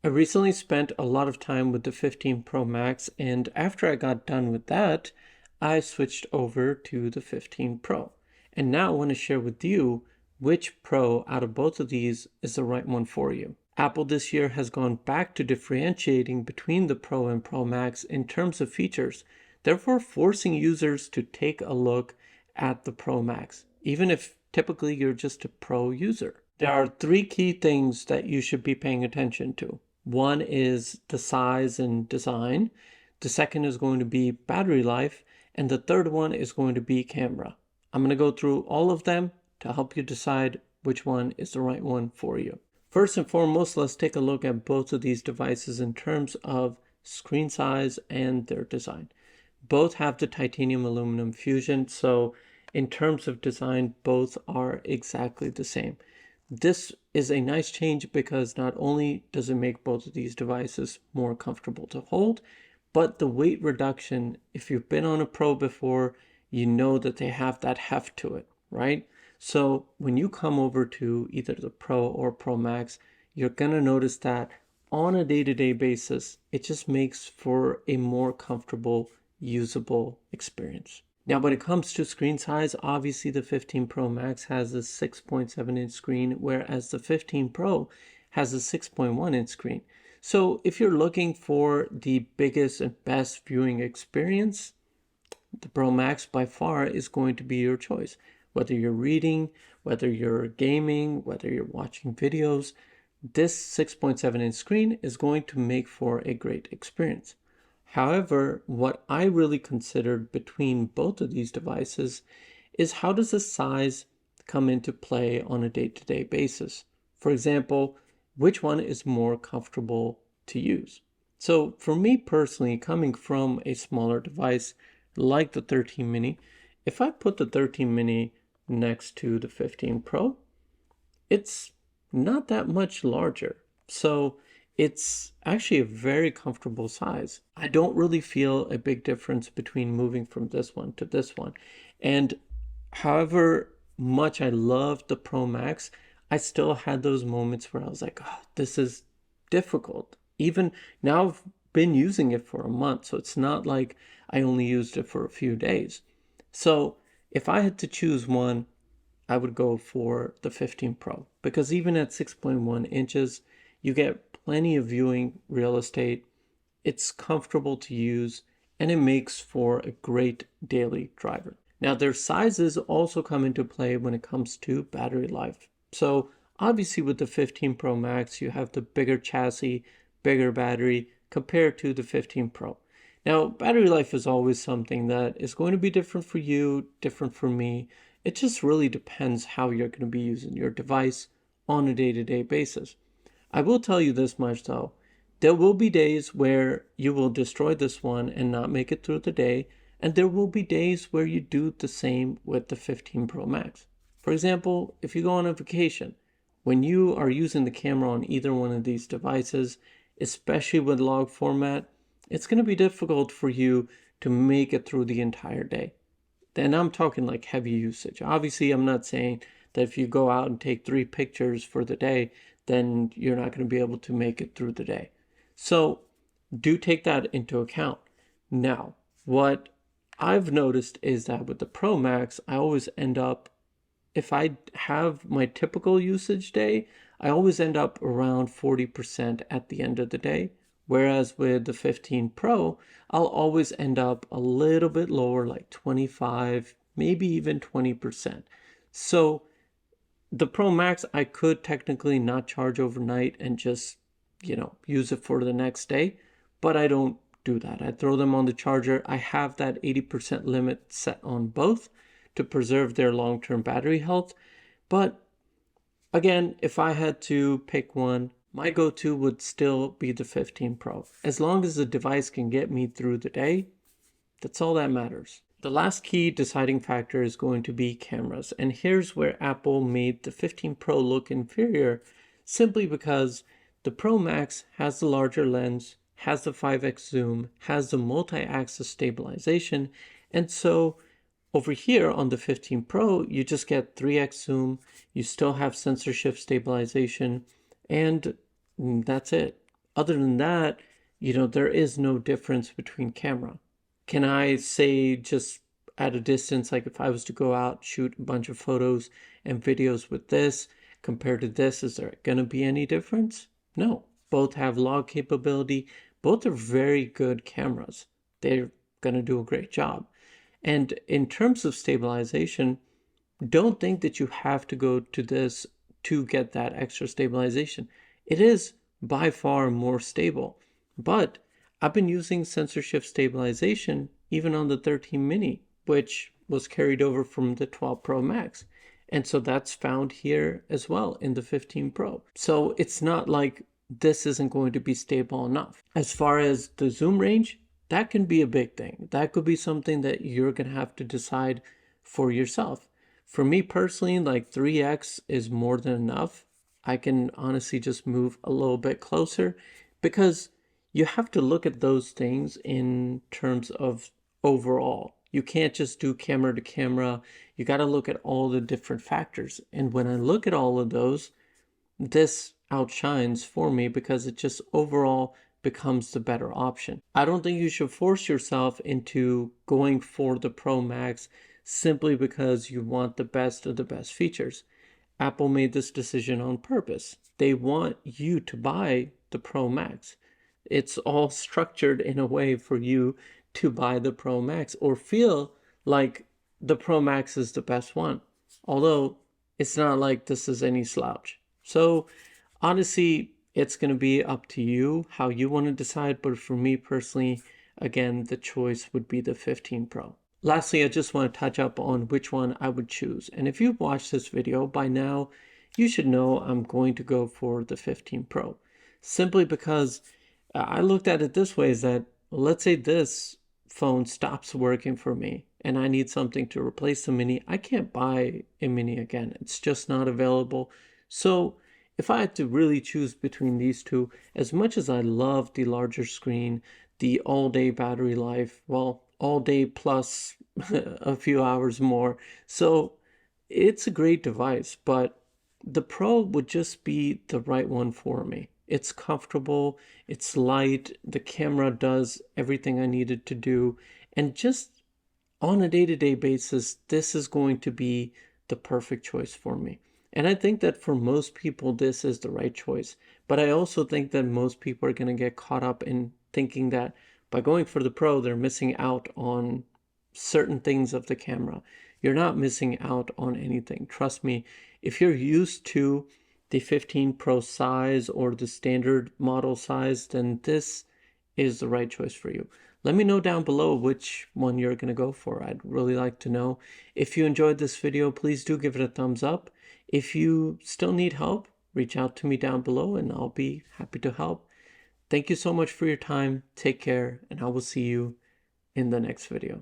I recently spent a lot of time with the 15 Pro Max, and after I got done with that, I switched over to the 15 Pro. And now I want to share with you which Pro out of both of these is the right one for you. Apple this year has gone back to differentiating between the Pro and Pro Max in terms of features, therefore forcing users to take a look at the Pro Max, even if typically you're just a Pro user. There are three key things that you should be paying attention to. One is the size and design. The second is going to be battery life. And the third one is going to be camera. I'm going to go through all of them to help you decide which one is the right one for you. First and foremost, let's take a look at both of these devices in terms of screen size and their design. Both have the titanium aluminum fusion, so in terms of design, both are exactly the same. This is a nice change because not only does it make both of these devices more comfortable to hold, but the weight reduction, if you've been on a Pro before, you know that they have that heft to it, right? So when you come over to either the Pro or Pro Max, you're going to notice that on a day-to-day basis, it just makes for a more comfortable, usable experience. Now, when it comes to screen size, obviously the 15 Pro Max has a 6.7-inch screen, whereas the 15 Pro has a 6.1-inch screen. So if you're looking for the biggest and best viewing experience, the Pro Max by far is going to be your choice. Whether you're reading, whether you're gaming, whether you're watching videos, this 6.7-inch screen is going to make for a great experience. However, what I really considered between both of these devices is how does the size come into play on a day-to-day basis? For example, which one is more comfortable to use? So for me personally, coming from a smaller device like the 13 mini, if I put the 13 mini next to the 15 Pro, it's not that much larger. So it's actually a very comfortable size. I don't really feel a big difference between moving from this one to this one. And however much I loved the Pro Max, I still had those moments where I was like, oh, this is difficult. Even now I've been using it for a month, so it's not like I only used it for a few days. So if I had to choose one, I would go for the 15 Pro because even at 6.1 inches, you get plenty of viewing real estate. It's comfortable to use and it makes for a great daily driver. Now their sizes also come into play when it comes to battery life. So obviously with the 15 Pro Max, you have the bigger chassis, bigger battery compared to the 15 Pro. Now battery life is always something that is going to be different for you, different for me. It just really depends how you're going to be using your device on a day-to-day basis. I will tell you this much though, there will be days where you will destroy this one and not make it through the day, and there will be days where you do the same with the 15 Pro Max. For example, if you go on a vacation, when you are using the camera on either one of these devices, especially with log format, it's going to be difficult for you to make it through the entire day. Then I'm talking like heavy usage. Obviously, I'm not saying that if you go out and take 3 pictures for the day, then you're not going to be able to make it through the day. So do take that into account. Now, what I've noticed is that with the Pro Max, I always end up, if I have my typical usage day, I always end up around 40% at the end of the day. Whereas with the 15 Pro, I'll always end up a little bit lower, like 25, maybe even 20%. So the Pro Max, I could technically not charge overnight and just, use it for the next day, but I don't do that. I throw them on the charger. I have that 80% limit set on both to preserve their long-term battery health. But again, if I had to pick one, my go-to would still be the 15 Pro. As long as the device can get me through the day, that's all that matters. The last key deciding factor is going to be cameras. And here's where Apple made the 15 Pro look inferior simply because the Pro Max has the larger lens, has the 5x zoom, has the multi-axis stabilization, and so over here on the 15 Pro, you just get 3x zoom, you still have sensor shift stabilization, and that's it. Other than that, there is no difference between camera. Can I say just at a distance, like if I was to go out, shoot a bunch of photos and videos with this compared to this, is there going to be any difference? No. Both have log capability. Both are very good cameras. They're going to do a great job. And in terms of stabilization, don't think that you have to go to this to get that extra stabilization. It is by far more stable. But I've been using sensor shift stabilization even on the 13 mini, which was carried over from the 12 Pro Max. And so that's found here as well in the 15 Pro. So it's not like this isn't going to be stable enough. As far as the zoom range, that can be a big thing. That could be something that you're going to have to decide for yourself. For me personally, like 3x is more than enough. I can honestly just move a little bit closer because you have to look at those things in terms of overall. You can't just do camera to camera. You got to look at all the different factors. And when I look at all of those, this outshines for me because it just overall becomes the better option. I don't think you should force yourself into going for the Pro Max simply because you want the best of the best features. Apple made this decision on purpose. They want you to buy the Pro Max. It's all structured in a way for you to buy the Pro Max or feel like the Pro Max is the best one. Although it's not like this is any slouch. So honestly, it's going to be up to you how you want to decide. But for me personally, again, the choice would be the 15 Pro. Lastly, I just want to touch up on which one I would choose. And if you've watched this video by now, you should know I'm going to go for the 15 Pro. Simply because I looked at it this way is that, let's say this phone stops working for me and I need something to replace the mini. I can't buy a mini again. It's just not available. So if I had to really choose between these two, as much as I love the larger screen, the all-day battery life, well, all day plus a few hours more. So it's a great device, but the Pro would just be the right one for me. It's comfortable, it's light, the camera does everything I needed to do, and just on a day-to-day basis, this is going to be the perfect choice for me. And I think that for most people, this is the right choice. But I also think that most people are going to get caught up in thinking that by going for the Pro, they're missing out on certain things of the camera. You're not missing out on anything. Trust me, if you're used to the 15 Pro size or the standard model size, then this is the right choice for you. Let me know down below which one you're going to go for. I'd really like to know. If you enjoyed this video, please do give it a thumbs up. If you still need help, reach out to me down below and I'll be happy to help. Thank you so much for your time. Take care, and I will see you in the next video.